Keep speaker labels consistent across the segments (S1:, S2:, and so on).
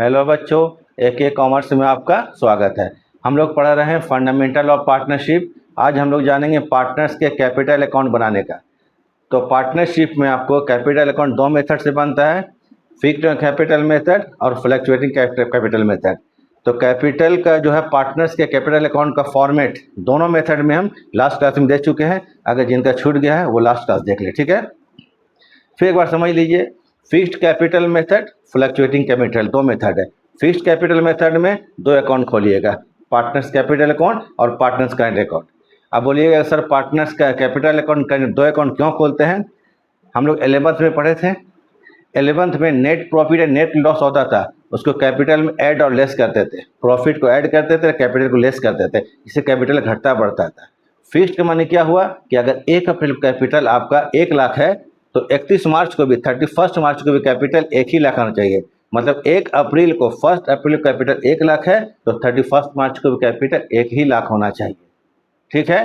S1: Hello बच्चों, AK commerce में आपका स्वागत है। हम लोग पढ़ रहे हैं फंडामेंटल ऑफ पार्टनरशिप। आज हम लोग जानेंगे पार्टनर्स के कैपिटल अकाउंट बनाने का। तो पार्टनरशिप में आपको कैपिटल अकाउंट दो मेथड से बनता है, फिक्स्ड कैपिटल मेथड और फ्लक्चुएटिंग कैपिटल मेथड। तो कैपिटल का जो है पार्टनर्स के कैपिटल अकाउंट का फॉर्मेट दोनों मेथड में हम लास्ट क्लास में देख चुके हैं। अगर जिनका छूट गया है वो लास्ट क्लास देख ले, ठीक है। फिर एक बार समझ लीजिए, fixed capital method, fluctuating capital, दो मेथड है। फिक्स्ड कैपिटल मेथड में दो अकाउंट खोलिएगा, पार्टनर्स कैपिटल अकाउंट और पार्टनर्स करंट अकाउंट। अब बोलिएगा सर पार्टनर्स का कैपिटल अकाउंट दो अकाउंट क्यों खोलते हैं? हम लोग 11th में पढ़े थे। 11th में नेट प्रॉफिट या नेट लॉस होता था, उसको कैपिटल में ऐड और लेस करते थे। प्रॉफिट को ऐड करते थे, कैपिटल को लेस करते थे, इससे कैपिटल घटता बढ़ता था। फिक्स्ड का माने क्या हुआ कि अगर 1 अप्रैल कैपिटल आपका 1 लाख है तो 31 मार्च को भी, 31 मार्च को भी कैपिटल 1 ही लाख आना चाहिए। मतलब 1 अप्रैल को, 1 अप्रैल को कैपिटल 1 लाख है तो 31 मार्च को भी कैपिटल 1 ही लाख होना चाहिए, ठीक है।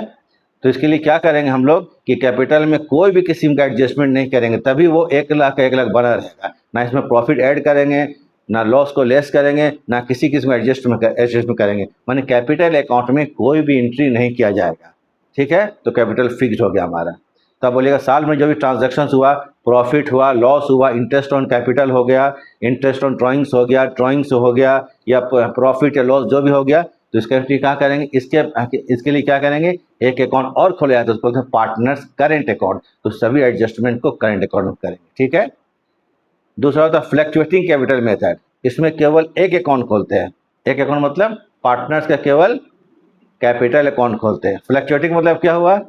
S1: तो इसके लिए क्या करेंगे हम लोग कि कैपिटल में कोई भी किस्म का एडजस्टमेंट नहीं करेंगे, तभी वो 1 लाख का 1 लाख बना रहेगा। ना इसमें प्रॉफिट ऐड करेंगे, ना लॉस को लेस करेंगे, ना किसी किस्म का एडजस्टमेंट करेंगे। माने कैपिटल अकाउंट में कोई भी एंट्री नहीं किया जाएगा, ठीक है। तो कैपिटल फिक्स्ड हो गया हमारा। तब बोलिएगा साल में जो भी ट्रांजैक्शंस हुआ, प्रॉफिट हुआ, लॉस हुआ, इंटरेस्ट ऑन कैपिटल हो गया, इंटरेस्ट ऑन ड्राइंग्स हो गया, ड्राइंग्स हो गया, या प्रॉफिट या लॉस जो भी हो गया, तो इसका एंट्री क्या करेंगे? इसके लिए क्या करेंगे? एक अकाउंट और खोले जाता है, उसको बोलते हैं पार्टनर्स करेंट अकाउंट। तो सभी एडजस्टमेंट को करेंट अकाउंट में करेंगे, ठीक है। दूसरा होता है फ्लक्चुएटिंग कैपिटल मेथड। इसमें केवल एक अकाउंट खोलते हैं। एक अकाउंट मतलब पार्टनर्स का केवल कैपिटल अकाउंट खोलते हैं। फ्लक्चुएटिंग मतलब क्या हुआ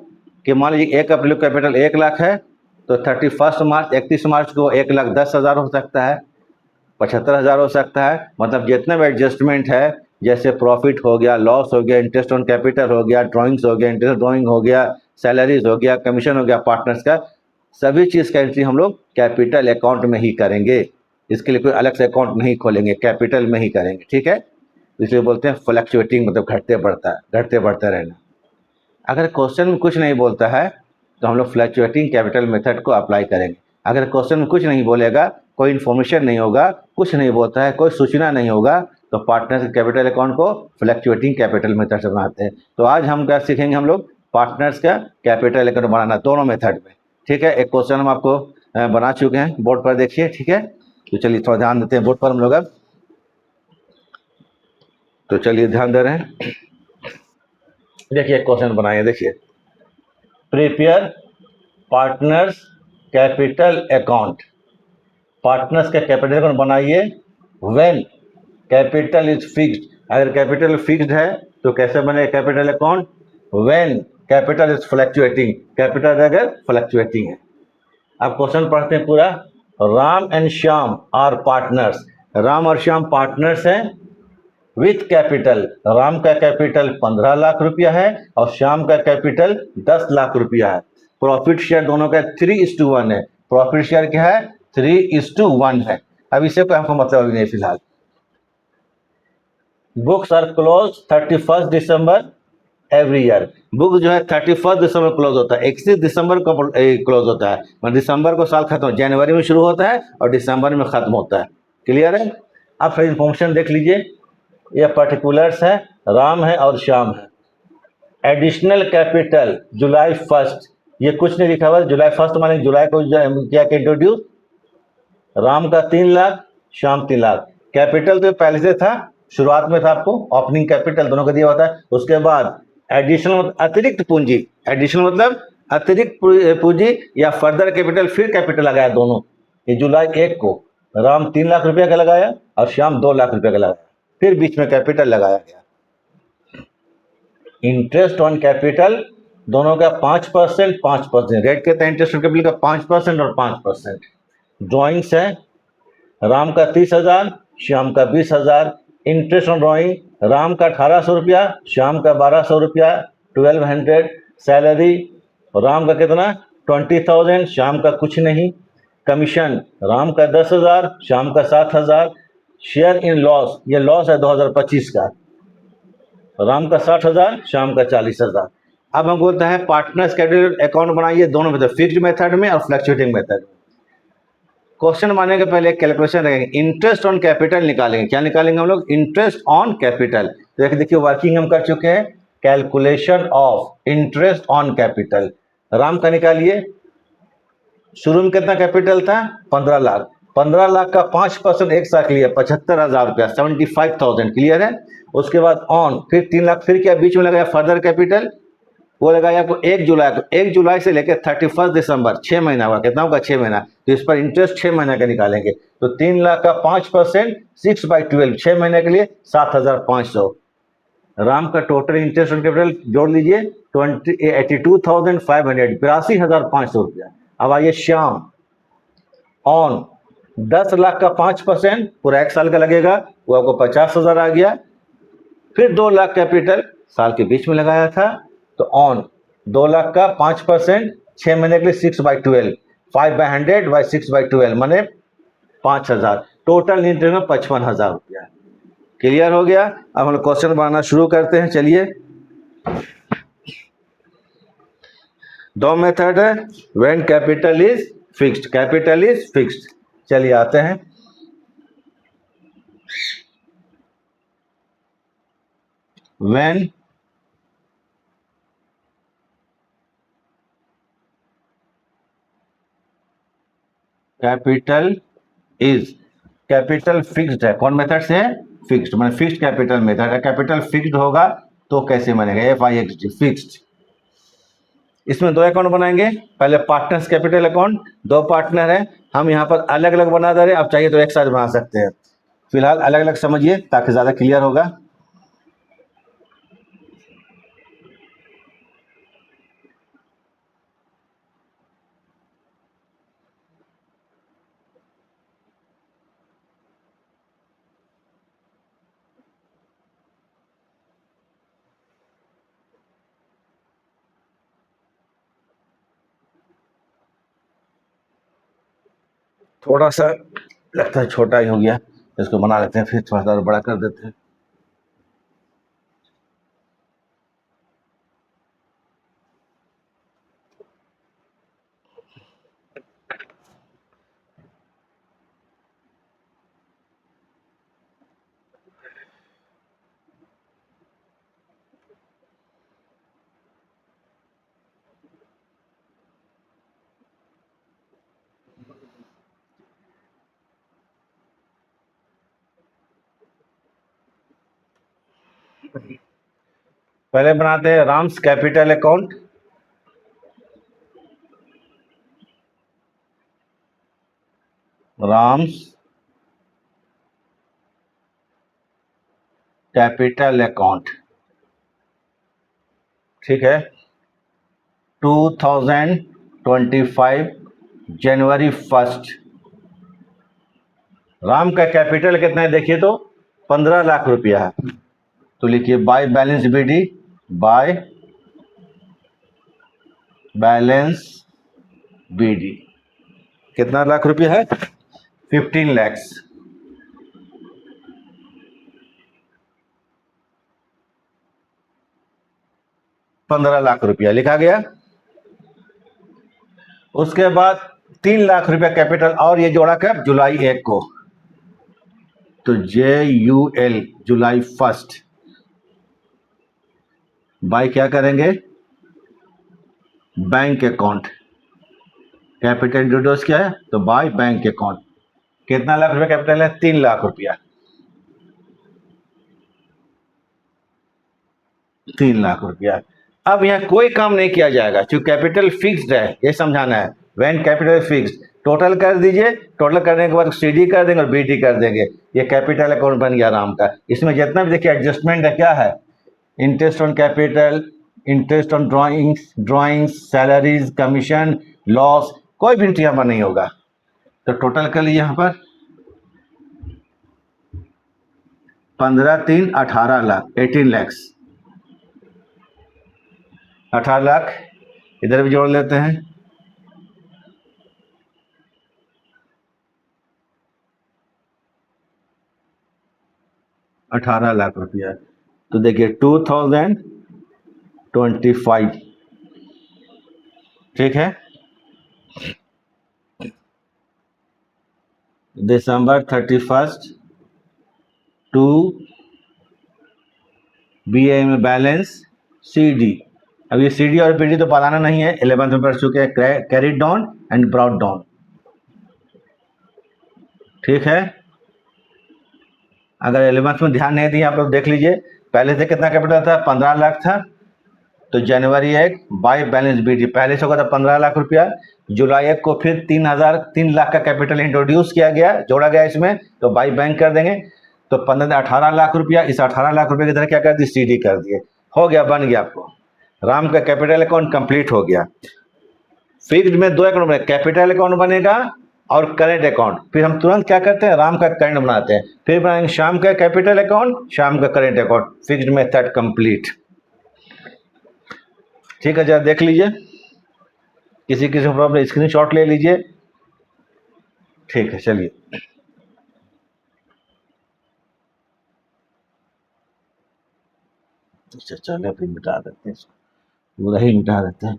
S1: कि मान लीजिए 1 अप्रैल कैपिटल 1 लाख है तो 31 मार्च, 31 मार्च को 1,10,000 हो सकता है, 75,000 हो सकता है। मतलब जितना भी एडजस्टमेंट है, जैसे प्रॉफिट हो गया, लॉस हो गया, इंटरेस्ट ऑन कैपिटल हो गया, ड्राइंग्स हो गया, इंटरेस्ट ड्राइंग हो गया, सैलरीज हो गया, कमीशन हो गया पार्टनर्स का, सभी चीज़ का एंट्री हम लोग कैपिटल अकाउंट में ही करेंगे। इसके लिए कोई अलग से अकाउंट नहीं खोलेंगे, कैपिटल में ही करेंगे, ठीक है। इसलिए बोलते हैं फ्लक्चुएटिंग, मतलब घटते बढ़ता रहना। अगर क्वेश्चन में कुछ नहीं बोलता है तो हम लोग फ्लक्चुएटिंग कैपिटल मेथड को अप्लाई करेंगे। अगर क्वेश्चन में कुछ नहीं बोलेगा, कोई इन्फॉर्मेशन नहीं होगा, कुछ नहीं बोलता है, कोई सूचना नहीं होगा, तो पार्टनर्स के कैपिटल अकाउंट को फ्लक्चुएटिंग कैपिटल मेथड से बनाते हैं। तो आज हम क्या सीखेंगे? हम लोग पार्टनर्स का कैपिटल अकाउंट बनाना दोनों मेथड में, ठीक है। एक क्वेश्चन हम आपको बना चुके हैं, बोर्ड पर देखिए, ठीक है। तो चलिए थोड़ा ध्यान देते हैं बोर्ड पर हम लोग अब। तो चलिए ध्यान दे रहे हैं, देखिए क्वेश्चन बनाइए। देखिए, prepare partners capital account. Partners का कैपिटल अकाउंट बनाइए व्हेन कैपिटल इज फिक्स्ड। अगर कैपिटल फिक्स्ड है तो कैसे बनेगा capital account? When capital is fluctuating, capital अगर फ्लक्चुएटिंग है। अब क्वेश्चन पढ़ते हैं पूरा। Ram and Shyam are partners. Ram और श्याम पार्टनर्स हैं विथ कैपिटल। राम का कैपिटल 15 लाख रुपया है और श्याम का कैपिटल 10 लाख रुपया है। प्रॉफिट शेयर दोनों का 3:1 है। प्रॉफिट शेयर क्या है? 3:1 है। अब इससे कोई हमको मतलब अभी नहीं फिलहाल। Books are close 31 December every year. Book जो है 31 दिसंबर क्लोज होता है, 31 दिसंबर को क्लोज होता है। मतलब दिसंबर को साल खत्म, जनवरी में शुरू होता है और दिसंबर में खत्म होता है। क्लियर है? आप फिर इन्फॉर्मेशन देख लीजिए, ये पर्टिकुलर्स है, राम है और श्याम है। एडिशनल कैपिटल जुलाई 1, ये कुछ नहीं लिखा हुआ। जुलाई 1 माने जुलाई को क्या इंट्रोड्यूस। राम का 3 लाख, श्याम 3 लाख। कैपिटल तो पहले से था, शुरुआत में था, आपको ओपनिंग कैपिटल दोनों का दिया होता है। उसके बाद एडिशनल अतिरिक्त पूंजी, एडिशनल मतलब अतिरिक्त पूंजी या फर्दर कैपिटल, फिर कैपिटल लगाया दोनों। ये जुलाई 1 को राम 3 लाख रुपया का लगाया और श्याम 2 लाख रुपया का लगाया, फिर बीच में कैपिटल लगाया गया। इंटरेस्ट ऑन कैपिटल दोनों का 5%, 5%। रेट कहते हैं इंटरेस्ट ऑन कैपिटल का 5% और 5%। ड्राइंग्स है, राम का 30,000, श्याम का 20,000। इंटरेस्ट ऑन ड्राइंग राम का 1,800 रुपया, श्याम का 1,200 रुपया, 1,200। सैलरी राम का कितना? 20,000, श्याम का कुछ नहीं। कमीशन राम का 10,000, श्याम का 7,000। शेयर इन लॉस, ये लॉस है 2025 का, राम का 60,000, श्याम का 40,000। अब हम बोलते हैं पार्टनर्स कैपिटल अकाउंट बनाइए दोनों मेथड, फिक्स्ड मेथड में और फ्लक्चुएटिंग मेथड में। क्वेश्चन बनाने के पहले एक कैलकुलेशन रहेगा, इंटरेस्ट ऑन कैपिटल निकालेंगे। क्या निकालेंगे हम लोग? Interest on capital. तो देखिए वर्किंग हम कर चुके हैं, calculation of interest on capital. Ram का निकालिए। शुरू में कितना कैपिटल था? 15 लाख। 15 लाख का 5% एक साथ लिया, 75,000 रुपया, 75,000। क्लियर है? उसके बाद ऑन, फिर 3 लाख, फिर क्या बीच में लगाया? फर्दर कैपिटल, वो लगाया आपको 1 जुलाई को। 1 जुलाई से लेकर 31 दिसंबर, 6 महीना हुआ। कितना होगा? 6 महीना। तो इस पर इंटरेस्ट 6 महीने का निकालेंगे। तो 3 लाख का 5%, 6/12, 6 महीने के लिए 7,500। राम का टोटल इंटरेस्ट ऑन कैपिटल जोड़ लीजिए, 82,500, 82,500 रुपया। अब आइए श्याम, ऑन 10 लाख का 5%, पूरा 1 साल का लगेगा, वो आपको 50,000 आ गया। फिर 2 लाख कैपिटल साल के बीच में लगाया था, तो ऑन 2 लाख का 5%, 6 महीने के लिए 6/12, 5/100/6/12 माने 5,000। टोटल इंटरेस्ट में 55,000 रुपया। क्लियर हो गया? अब हम लोग क्वेश्चन बनाना शुरू करते हैं। चलिए, दो मेथड है, when capital is fixed, capital is fixed. चलिए आते हैं। When capital is, capital fixed है, कौन मेथड से है? फिक्स्ड, माने फिक्स्ड कैपिटल मेथड है। कैपिटल फिक्स्ड होगा तो कैसे बनेगा? FIXD, fixed. इसमें 2 अकाउंट बनाएंगे। पहले पार्टनर्स कैपिटल अकाउंट, 2 पार्टनर है, हम यहाँ पर अलग अलग बना दे रहे हैं। आप चाहिए तो एक साथ बना सकते हैं। फिलहाल अलग अलग समझिए ताकि ज्यादा क्लियर होगा। थोड़ा सा लगता है छोटा ही हो गया, इसको बना लेते हैं, फिर थोड़ा सा बड़ा कर देते हैं। पहले बनाते हैं Ram's capital account. Ram's capital account, ठीक है। 2025 जनवरी 1। राम का कैपिटल कितना है देखिए तो 15 लाख रुपया है। तो लिखिए by balance BD, by balance BD कितना लाख रुपया है? 15 लैक्स। ₹15 लाख लिखा गया। उसके बाद 3 लाख रुपया कैपिटल और ये जोड़ा कब? जुलाई 1 को। तो JUL जुलाई 1 बाय क्या करेंगे? Bank account. कैपिटल इंट्रोड्यूस क्या है? तो बाय बैंक अकाउंट। कितना लाख रुपया कैपिटल है? 3 लाख रुपया। 3 लाख रुपया। अब यहाँ कोई काम नहीं किया जाएगा क्योंकि कैपिटल फिक्स्ड है, ये समझाना है। व्हेन कैपिटल फिक्स्ड, टोटल कर दीजिए, टोटल करने के बाद CD कर देंगे और BD कर देंगे। ये कैपिटल अकाउंट बन गया राम का। इसमें जितना भी देखिए एडजस्टमेंट है, क्या है? Interest on capital, interest on drawings, salaries, commission, loss, कोई भी एंट्री यहाँ पर नहीं होगा। तो टोटल कर लीजिए यहाँ पर 15 3 18 लाख, 18 लैक्स। 18 लाख इधर भी जोड़ लेते हैं। ₹18 लाख। तो देखिए 2025, ठीक है। दिसंबर 31 टू BA में बैलेंस CD। अब ये CD और PD तो बताना नहीं है, 11th में पढ़ चुके हैं, carried down and brought down. ठीक है, अगर 11th में ध्यान नहीं दिए आप लोग देख लीजिए, पहले से कितना कैपिटल था, 15 लाख था। तो जनवरी 1 बाय बैलेंस BD पहले से होगा था 15 लाख रुपया। जुलाई 1 को फिर 3 लाख का कैपिटल इंट्रोड्यूस किया गया, जोड़ा गया इसमें, तो बाई बैंक कर देंगे। तो 18 लाख रुपया, इस 18 लाख रुपये की तरह क्या कर दी, CD कर दिए। हो गया, बन गया आपको, राम का कैपिटल अकाउंट कंप्लीट हो गया। फिक्स्ड में दो अकाउंट बने, कैपिटल अकाउंट बनेगा और करेंट अकाउंट। फिर हम तुरंत क्या करते हैं, राम का करंट बनाते हैं, फिर बनाएंगे श्याम का कैपिटल अकाउंट, श्याम का current account. Fixed method complete. ठीक है, जरा देख लीजिए, किसी किसी प्रॉब्लम स्क्रीनशॉट ले लीजिए। ठीक है, चलिए। अच्छा चलिए, फिर मिटा देते हैं इसको, पूरा ही मिटा देते हैं।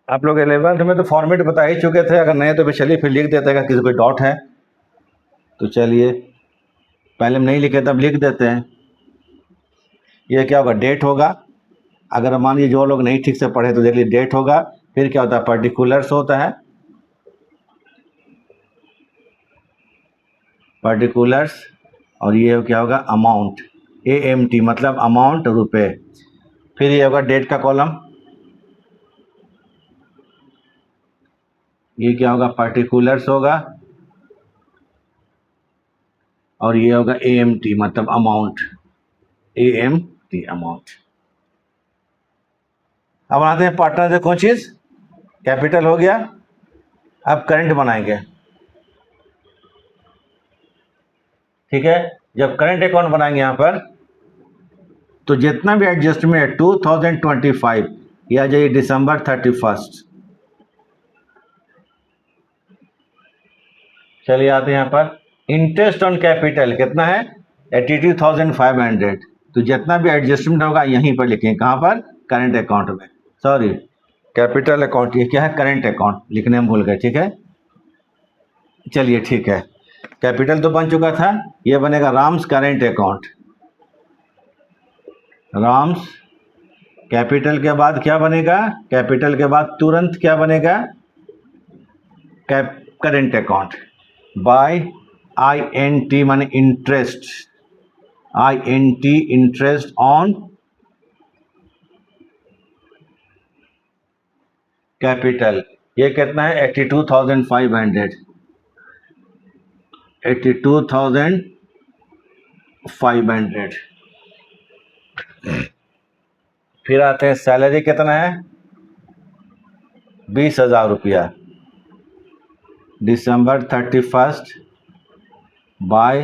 S1: आप लोग 11th में तो फॉर्मेट बता ही चुके थे, अगर नहीं तो फिर चलिए फिर लिख देते हैं, अगर किसी कोई डाउट है तो। चलिए, पहले हम नहीं लिखे तब लिख देते हैं। ये क्या होगा, डेट होगा। अगर मान लीजिए जो लोग नहीं ठीक से पढ़े तो देख लीजिए, डेट होगा। फिर क्या होता है, पर्टिकुलर्स होता है, पर्टिकुलर्स। और ये क्या होगा, अमाउंट, AMT मतलब अमाउंट, रुपए। फिर ये होगा डेट का कॉलम, ये क्या होगा, पर्टिकुलर्स होगा। और ये होगा AMT मतलब अमाउंट, AMT अमाउंट। अब आते हैं पार्टनर से कौन चीज, कैपिटल हो गया। अब करंट बनाएंगे। ठीक है, जब करंट अकाउंट बनाएंगे यहां पर, तो जितना भी एडजस्टमेंट है 2025 या जाइए दिसंबर 31। चलिए आते हैं यहाँ पर, इंटरेस्ट ऑन कैपिटल कितना है, 82,500। तो जितना भी एडजस्टमेंट होगा यहीं पर लिखेंगे, कहाँ पर, करंट अकाउंट में, सॉरी कैपिटल अकाउंट, ये क्या है, करंट अकाउंट लिखने में भूल गए। ठीक है, चलिए ठीक है, कैपिटल तो बन चुका था, ये बनेगा Ram's current account. Ram's capital के बाद क्या बनेगा, कैपिटल के बाद तुरंत क्या बनेगा, करेंट अकाउंट। बाय INT माने interest, INT interest on capital. ये कितना है, 82,500, 82,500। फिर आते हैं सैलरी कितना है, 20,000 रुपया, दिसंबर 31 बाय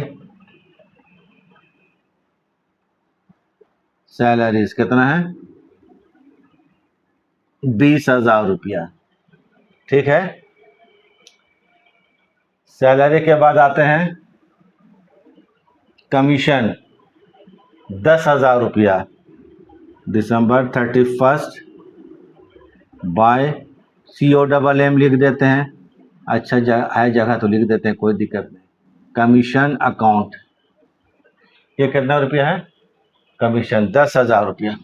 S1: सैलरीज कितना है, 20,000 रुपया। ठीक है, सैलरी के बाद आते हैं कमीशन, 10,000 रुपया, दिसंबर 31 बाय COMM लिख देते हैं। अच्छा जगह है, जगह तो लिख देते हैं, कोई दिक्कत नहीं। कमीशन अकाउंट, ये कितना रुपया है, कमीशन 10,000 रुपया।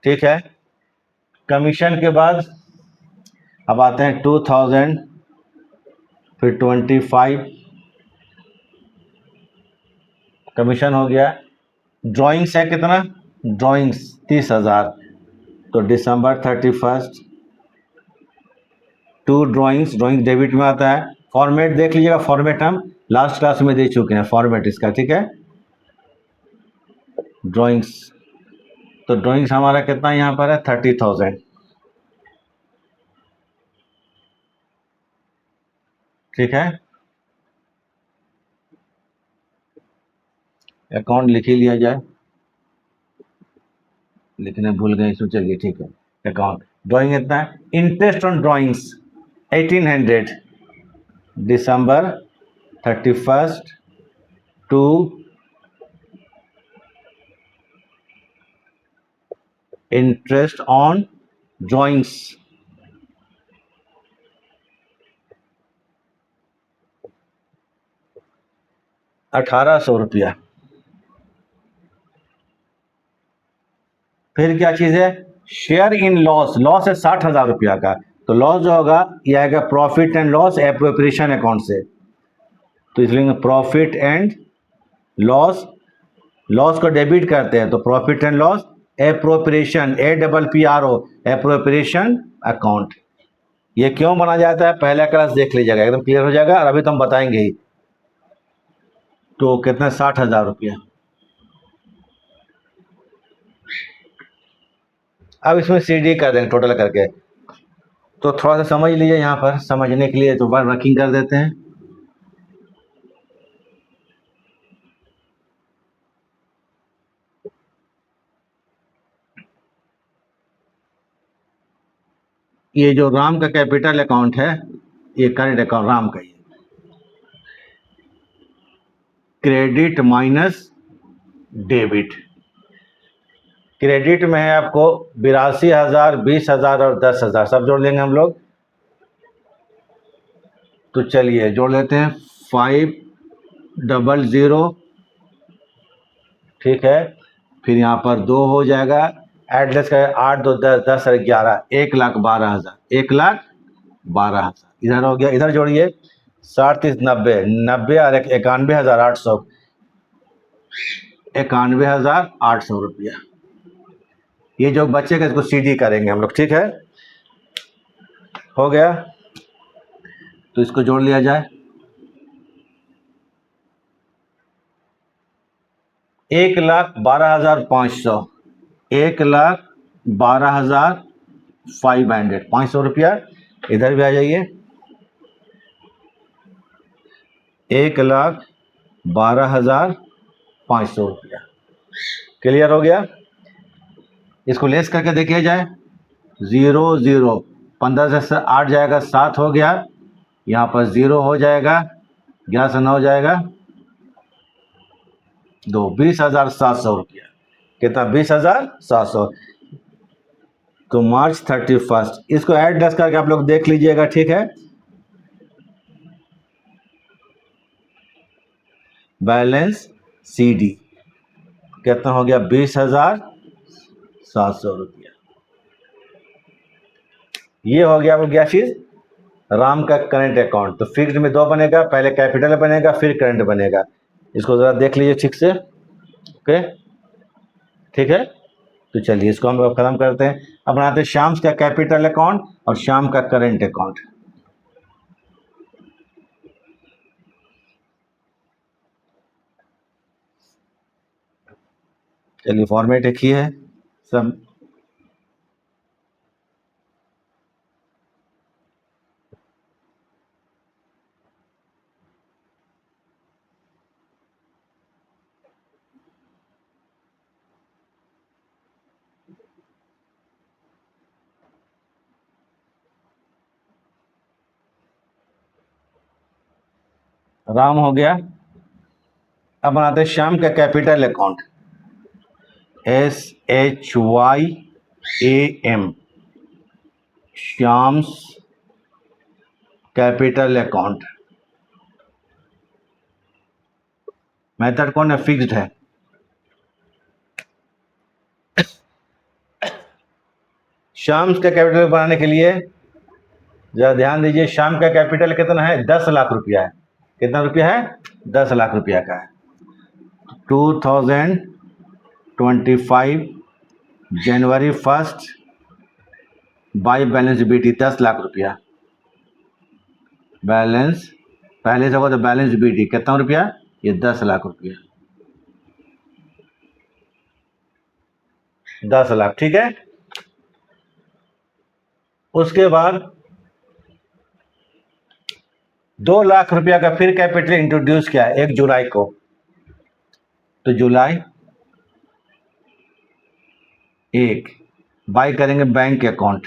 S1: ठीक है, कमीशन के बाद अब आते हैं 2,000, फिर 25 कमीशन हो गया। ड्राइंग्स है कितना, ड्राइंग्स 30,000। तो दिसंबर 31 टू ड्राइंग्स, ड्राइंग डेबिट में आता है। फॉर्मेट देख लीजिएगा, फॉर्मेट हम लास्ट क्लास में दे चुके हैं, फॉर्मेट इसका। ठीक है, ड्राइंग्स, तो ड्राइंग्स हमारा कितना यहाँ पर है, 30,000। ठीक है, अकाउंट लिख ही लिया जाए। लिखने भूल गए इसमें, चलिए ठीक है। अकाउंट ड्राइंग इतना है, interest on drawings 1800 December 31 to interest on drawings 1800 रुपया। फिर क्या चीज़ है, शेयर इन लॉस, लॉस है 60,000 रुपया का, तो लॉस जो होगा ये आएगा profit and loss appropriation account से, तो इसलिए प्रॉफिट एंड लॉस, लॉस को डेबिट करते हैं तो profit and loss appropriation, APPRO appropriation account. ये क्यों बना जाता है पहला क्लास देख लीजिएगा, एकदम क्लियर हो जाएगा, और अभी तो हम बताएंगे ही। तो कितना, 60,000 रुपया। अब इसमें CD कर देंगे टोटल करके, तो थोड़ा सा समझ लीजिए, यहाँ पर समझने के लिए तो बार वर्किंग कर देते हैं। ये जो राम का कैपिटल अकाउंट है, ये करेंट अकाउंट राम का ही है, क्रेडिट माइनस डेबिट। क्रेडिट में है आपको 82,000, 20,000 और 10,000, सब जोड़ लेंगे हम लोग। तो चलिए जोड़ लेते हैं, 500, ठीक है। फिर यहाँ पर 2 हो जाएगा, एडलेस का 8 2 10 10 और 11, 1,12,000, 1,12,000 इधर हो गया। इधर जोड़िए, 60 30 90, 90 और 91,800, 91,800 रुपया। ये जो बचेगा इसको CD करेंगे हम लोग, ठीक है। हो गया, तो इसको जोड़ लिया जाए, 1,12,500, 1,12,500, 500 रुपया। इधर भी आ जाइए, 1,12,500 रुपया। क्लियर हो गया। इसको लेस करके देखिए जाए, 0 0, 15 से 8 जाएगा, 7 हो गया, यहाँ पर 0 हो जाएगा, 11 से 9 हो जाएगा 2, 20,700 रुपया। कितना, 20,700। तो मार्च 31, इसको ऐड डस करके आप लोग देख लीजिएगा, ठीक है। बैलेंस CD कितना हो गया, 20,700 रुपया। ये हो गया वो क्या चीज, राम का करंट अकाउंट। तो फिक्स्ड में 2 बनेगा, पहले कैपिटल बनेगा फिर करंट बनेगा। इसको जरा देख लीजिए ठीक से, ओके ठीक है। तो चलिए इसको हम लोग खत्म करते हैं। अब बनाते हैं श्याम का कैपिटल अकाउंट और श्याम का करंट अकाउंट। चलिए फॉर्मेट एक ही है सब। राम हो गया। अब बनाते हैं श्याम का capital account, SHYAM, Shyam's capital account. Method कौन है, फिक्स्ड है। श्याम्स का कैपिटल बनाने के लिए जरा ध्यान दीजिए, श्याम का कैपिटल कितना है, 10 लाख रुपया है। कितना रुपया है, 10 लाख रुपया का है। 2025 जनवरी 1 बाई बैलेंस BT 10 लाख रुपया। बैलेंस पहले से होगा तो बैलेंस BT कितना रुपया, ये 10 लाख रुपया, 10 लाख, ठीक है। उसके बाद 2 लाख रुपया का फिर कैपिटल इंट्रोड्यूस किया 1 जुलाई को। तो जुलाई एक बाय करेंगे बैंक अकाउंट,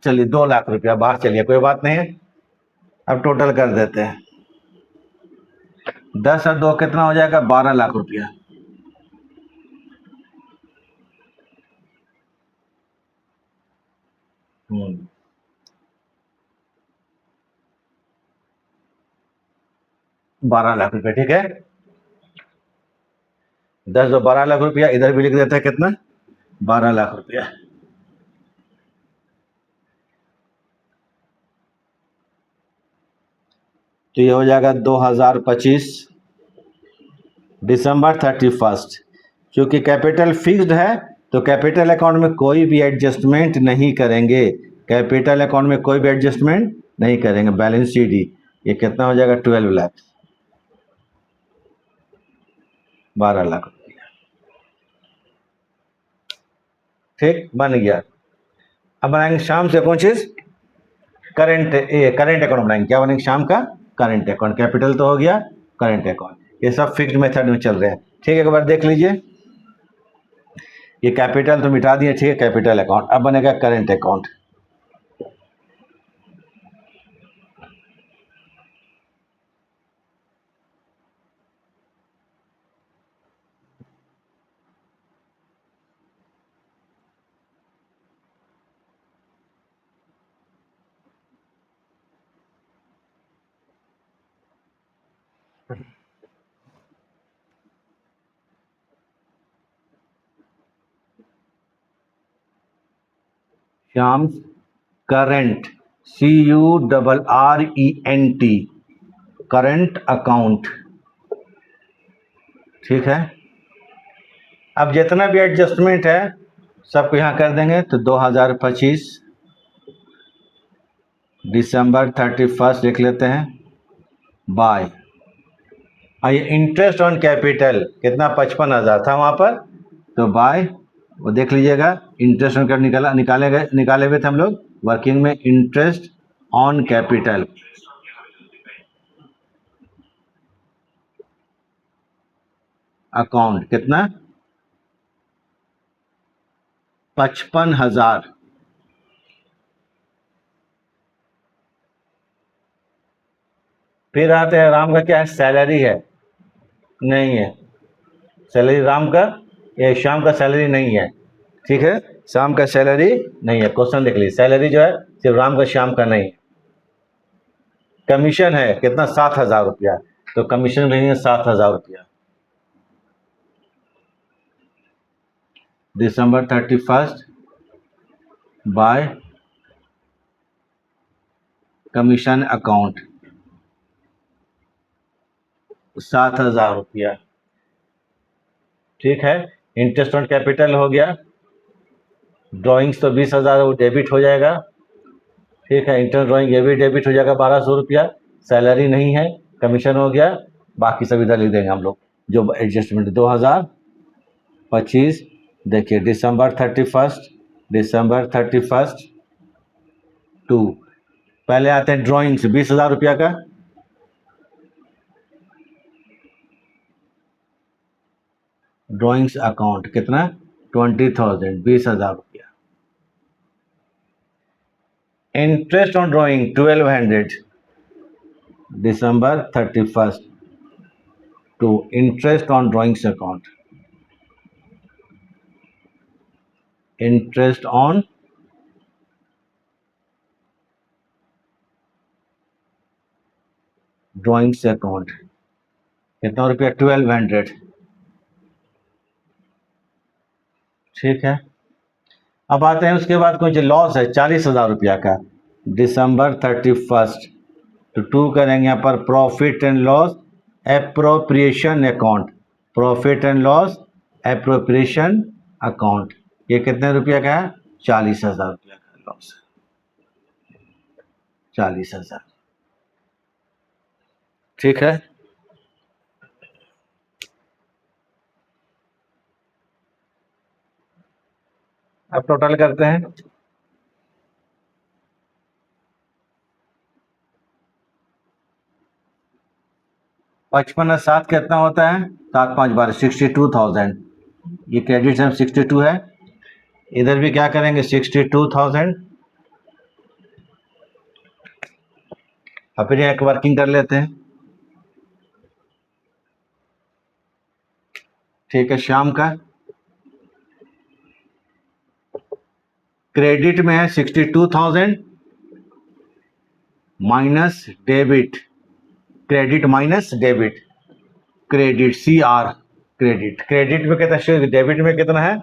S1: चलिए 2 लाख रुपया बाहर, चलिए कोई बात नहीं है। अब टोटल कर देते हैं, 10 और 2 कितना हो जाएगा, 12 लाख रुपया। हम्म 12 लाख रुपया, ठीक है। 10 और 12 लाख रुपया, इधर भी लिख देते हैं कितना, 12 लाख रुपया। तो ये हो जाएगा 2025 दिसंबर 31। क्योंकि कैपिटल फिक्स्ड है तो कैपिटल अकाउंट में कोई भी एडजस्टमेंट नहीं करेंगे, कैपिटल अकाउंट में कोई भी एडजस्टमेंट नहीं करेंगे। बैलेंस शीट ही ये कितना हो जाएगा, 12 लाख, 12 लाख रुपया, ठीक बन गया। अब बनाएंगे शाम से कौन चीज, करंट अकाउंट बनाएंगे। क्या बनाएंगे शाम का, करंट अकाउंट। कैपिटल तो हो गया, करंट अकाउंट, ये सब फिक्स्ड मेथड में चल रहे हैं, ठीक है। एक बार देख लीजिए, ये कैपिटल तो मिटा दिए, ठीक है, कैपिटल अकाउंट। अब बनेगा current account. Shyam current, CURRENT, current account, ठीक है। अब जितना भी एडजस्टमेंट है सबको यहाँ कर देंगे, तो 2025 दिसंबर 31 लिख लेते हैं, बाय। और ये इंटरेस्ट ऑन कैपिटल कितना, 55,000 था वहाँ पर, तो बाय, वो देख लीजिएगा, इंटरेस्ट ऑन कैपिटल निकाले हुए थे हम लोग वर्किंग में, इंटरेस्ट ऑन कैपिटल अकाउंट कितना, 55,000। फिर आते हैं, राम का क्या है, सैलरी है, नहीं है सैलरी राम का, ये श्याम का सैलरी नहीं है, ठीक है, श्याम का सैलरी नहीं है। क्वेश्चन देख लीजिए, सैलरी जो है सिर्फ राम का, श्याम का नहीं है। कमीशन है कितना, 7,000 रुपया, तो कमीशन नहीं है 7,000 रुपया। दिसंबर 31 बाय कमीशन अकाउंट 7,000 रुपया, ठीक है। इंटरेस्ट ऑन कैपिटल हो गया, ड्राइंग्स तो 20,000 वो डेबिट हो जाएगा, ठीक है। इंटरेस्ट ड्राइंग ये भी डेबिट हो जाएगा 1,200 रुपया, सैलरी नहीं है, कमीशन हो गया, बाकी सब इधर लिख देंगे हम लोग जो एडजस्टमेंट। 2025 देखिए दिसंबर 31 टू, पहले आते हैं ड्राइंग्स 20,000 रुपया का, ड्राइंग्स अकाउंट कितना, 20,000, 20,000 रुपया। Interest on drawing 1,200 December 31 to interest on drawings account, interest on drawings account कितना रुपया, 1,200, ठीक है। अब आते हैं उसके बाद कुछ लॉस है 40,000 रुपया का, दिसंबर 31 तो टू करेंगे यहाँ पर profit and loss appropriation account, profit and loss appropriation account, ये कितने रुपया का है, 40,000 रुपया का लॉस है, 40,000, ठीक है। अब टोटल करते हैं, 55 और 7 कितना होता है? 7 5 12 62,000। ये क्रेडिट सम 62 है। इधर भी क्या करेंगे? 62,000। और फिर एक वर्किंग कर लेते हैं। ठीक है, शाम का क्रेडिट में है 62,000 minus debit, credit minus debit, credit CR, credit में कितना, डेबिट में कितना है?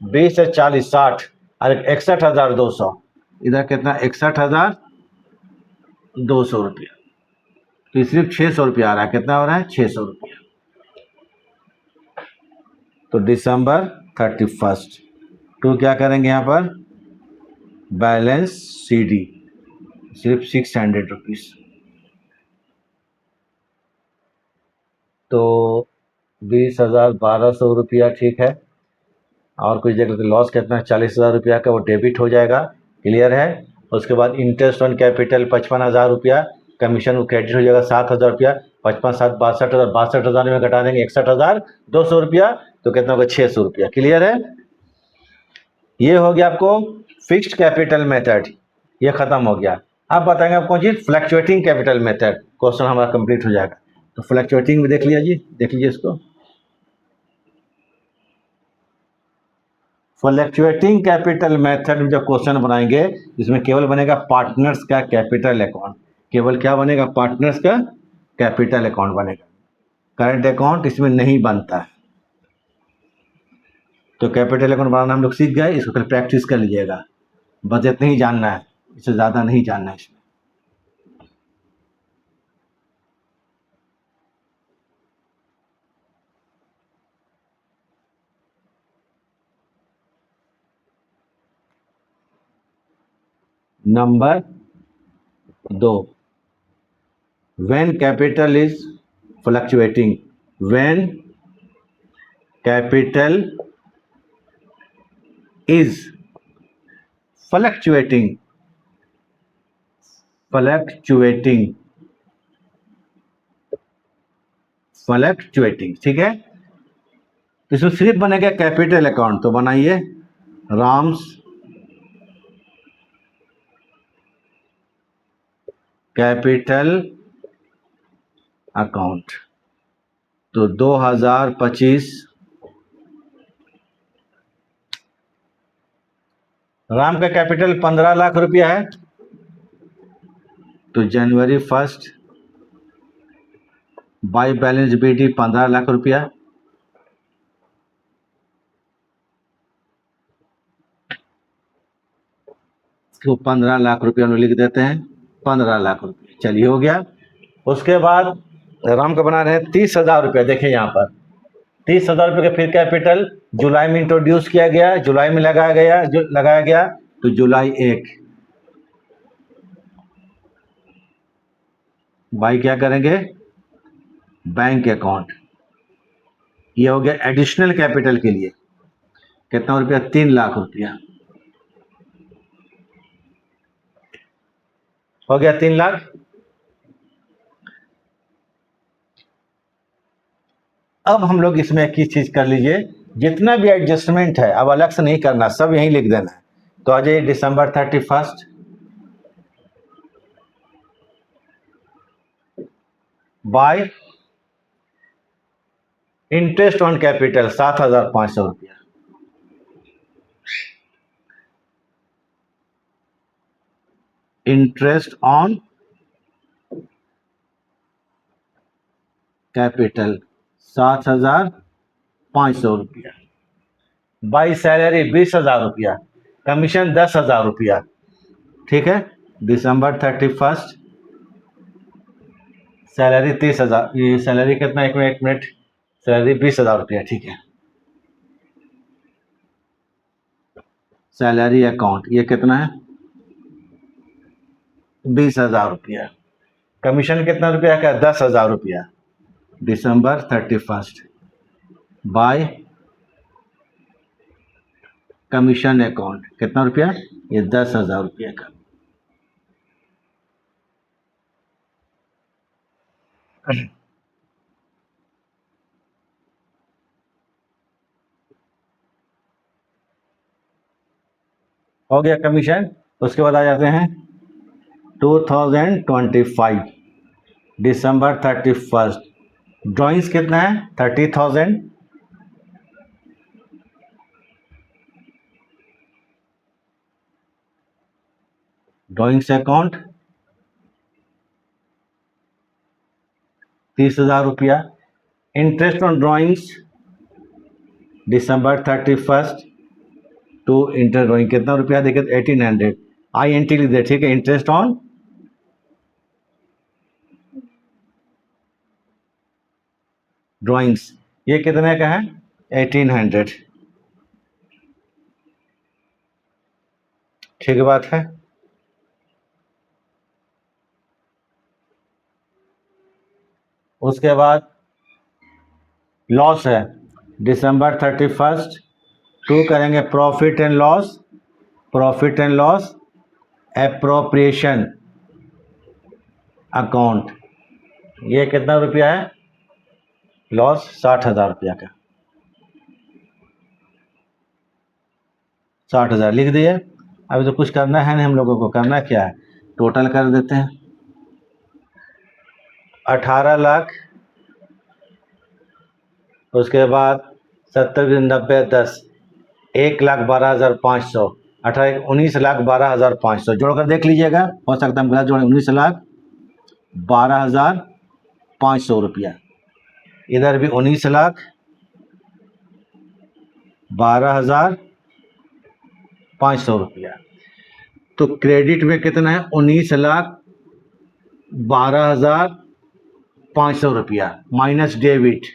S1: 20 से 40 60 और 61,200। इधर कितना? 61,200 रुपया। तो सिर्फ 600 रुपया आ रहा है। कितना हो रहा है? 600 रुपया। तो दिसंबर 31 टू क्या करेंगे यहाँ पर? बैलेंस CD सिर्फ 600 रुपीज। तो 20,1200 रुपया। ठीक है, और कुछ जगह तो लॉस कितना है? 40,000 रुपया का, वो डेबिट हो जाएगा। क्लियर है। उसके बाद इंटरेस्ट ऑन कैपिटल 55,000 रुपया, कमीशन वो क्रेडिट हो जाएगा 7,000 रुपया। 55 7 62,000, 62,000 में घटा देंगे 61,200 रुपया, तो कितना होगा? 600 रुपया। क्लियर है। ये हो गया आपको फिक्स्ड कैपिटल मेथड, ये खत्म हो गया। अब बताएंगे आपको कौन चीज? Fluctuating capital method. क्वेश्चन हमारा कंप्लीट हो जाएगा। तो फ्लक्चुएटिंग भी देख लिया जी, देख लीजिए इसको। फ्लक्चुएटिंग कैपिटल मेथड में जब क्वेश्चन बनाएंगे, इसमें केवल बनेगा पार्टनर्स का कैपिटल अकाउंट। केवल क्या बनेगा? पार्टनर्स का कैपिटल अकाउंट बनेगा। करंट अकाउंट इसमें नहीं बनता है। तो कैपिटल अकाउंट बनाना हम लोग सीख गए, इसको फिर प्रैक्टिस कर लीजिएगा। बस इतना ही जानना है, इससे ज़्यादा नहीं जानना है इसमें। Number 2, when capital is fluctuating, when capital is fluctuating, fluctuating, fluctuating, ठीक है। तो इसमें सिर्फ बनेगा कैपिटल अकाउंट, तो बनाइए राम्स कैपिटल अकाउंट। तो 2025 राम का कैपिटल 15 लाख रुपया है। तो जनवरी 1 बाई बैलेंस BD 15 लाख रुपया। इसको 15 लाख रुपया में लिख देते हैं, 15 लाख रुपया। चलिए हो गया। उसके बाद राम का बना रहे हैं 30,000 रुपया। देखिए यहाँ पर 30,000 रुपये का फिर कैपिटल जुलाई में इंट्रोड्यूस किया गया, जुलाई में लगाया गया। तो जुलाई 1 बाई क्या करेंगे? Bank account. ये हो गया एडिशनल कैपिटल के लिए। कितना रुपया? 3 लाख रुपया हो गया, 3 लाख। अब हम लोग इसमें एक ही चीज कर लीजिए, जितना भी एडजस्टमेंट है अब अलग से नहीं करना, सब यहीं लिख देना है। तो आ जाइए दिसंबर 31 बाय इंटरेस्ट ऑन कैपिटल 7,500 रुपया। इंटरेस्ट ऑन कैपिटल 7,500 रुपया बाई सैलरी 20,000 रुपया, कमीशन 10,000 रुपया। ठीक है, दिसंबर 31 सैलरी 30,000। ये सैलरी कितना? एक मिनट, सैलरी 20,000 रुपया। ठीक है, सैलरी अकाउंट ये कितना है? 20,000 रुपया। कमीशन कितना रुपया का? 10,000 रुपया। दिसंबर 31 बाय कमीशन अकाउंट कितना रुपया? ये 10,000 रुपया का। हो गया कमीशन। उसके बाद आ जाते हैं 2025 दिसंबर 31st, ड्राइंग्स कितना है 30,000, ड्राइंग्स अकाउंट 30,000 रुपया। Interest on drawings December 31st to inter drawing कितना रुपया देखिए 1800, INT लिख दे, ठीक है। इंटरेस्ट ऑन ड्राइंग्स ये कितने का है 1800, ठीक बात है। उसके बाद लॉस है दिसंबर 31st टू करेंगे profit and loss, profit and loss appropriation account, ये कितना रुपया है लॉस 60,000 रुपया का, 60,000 लिख दिए। अभी तो कुछ करना है नहीं, हम लोगों को करना क्या है टोटल कर देते हैं 18 लाख, उसके बाद 70 90 10 1,12,500, 18 19,12,500 जोड़कर देख लीजिएगा, हो सकता है हम गलत जोड़े, 19,12,500 रुपया। इधर भी 19,12,500 रुपया। तो क्रेडिट में कितना है 19,12,500 रुपया माइनस डेबिट,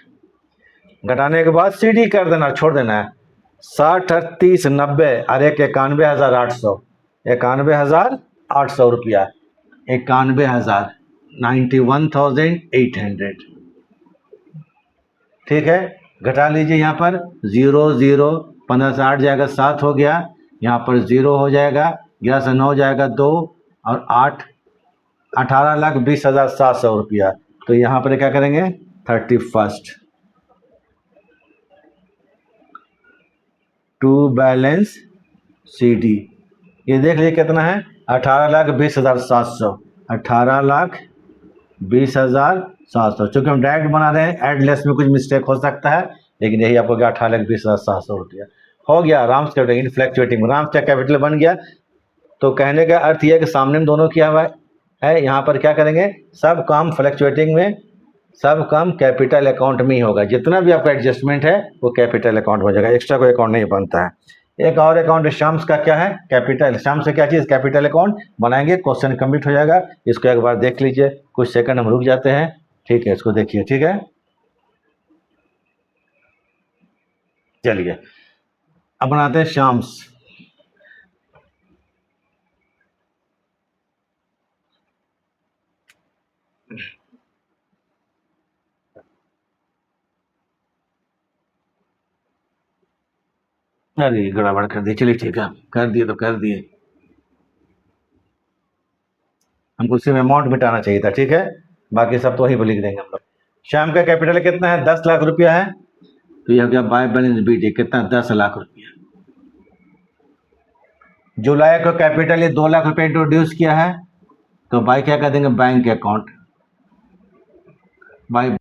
S1: घटाने के बाद CD कर देना, छोड़ देना है 60 38 90 और 91,800, 91,800 रुपया, 91,000 91,800, ठीक है। घटा लीजिए, यहाँ पर 0 0 15 से 8 जाएगा 7 हो गया, यहाँ पर 0 हो जाएगा, 11 से 9 जाएगा 2 और 8 18,20,700 रुपया। तो यहाँ पर क्या करेंगे 31st टू बैलेंस CD, ये देख लीजिए कितना है 18,20,700, 18,20,700। चूँकि हम डायरेक्ट बना रहे हैं एडलेस में कुछ मिस्टेक हो सकता है, लेकिन यही आपको क्या 18,20,700 रुपया हो गया। Ram's capital in fluctuating, Ram's का कैपिटल बन गया। तो कहने का अर्थ यह है कि सामने में दोनों किया हुआ है, यहाँ पर क्या करेंगे सब काम फ्लैक्चुएटिंग में, सब काम कैपिटल अकाउंट में ही होगा, जितना भी आपका एडजस्टमेंट है वो कैपिटल अकाउंट हो जाएगा, एक्स्ट्रा कोई अकाउंट नहीं बनता है। एक और अकाउंट शाम्स का क्या है कैपिटल, शाम्स से क्या चीज़ कैपिटल अकाउंट बनाएंगे, क्वेश्चन कंप्लीट हो जाएगा। इसको एक बार देख लीजिए, कुछ सेकंड हम रुक जाते हैं, ठीक है, इसको देखिए, ठीक है। चलिए अब बनाते हैं शाम्स। अरे गड़बड़ कर दी, चलिए ठीक है, कर दिए तो कर दिए, हमको उसी में अमाउंट मिटाना चाहिए था, ठीक है, बाकी सब तो वहीं पर लिख देंगे हम लोग। श्याम का कैपिटल कितना है 10 लाख रुपया है, तो यह हो गया बाय बैलेंस BD कितना 10 लाख रुपया। जुलाई को कैपिटल ये 2 लाख रुपया इंट्रोड्यूस किया है, तो बाय क्या कर देंगे बैंक अकाउंट, बाय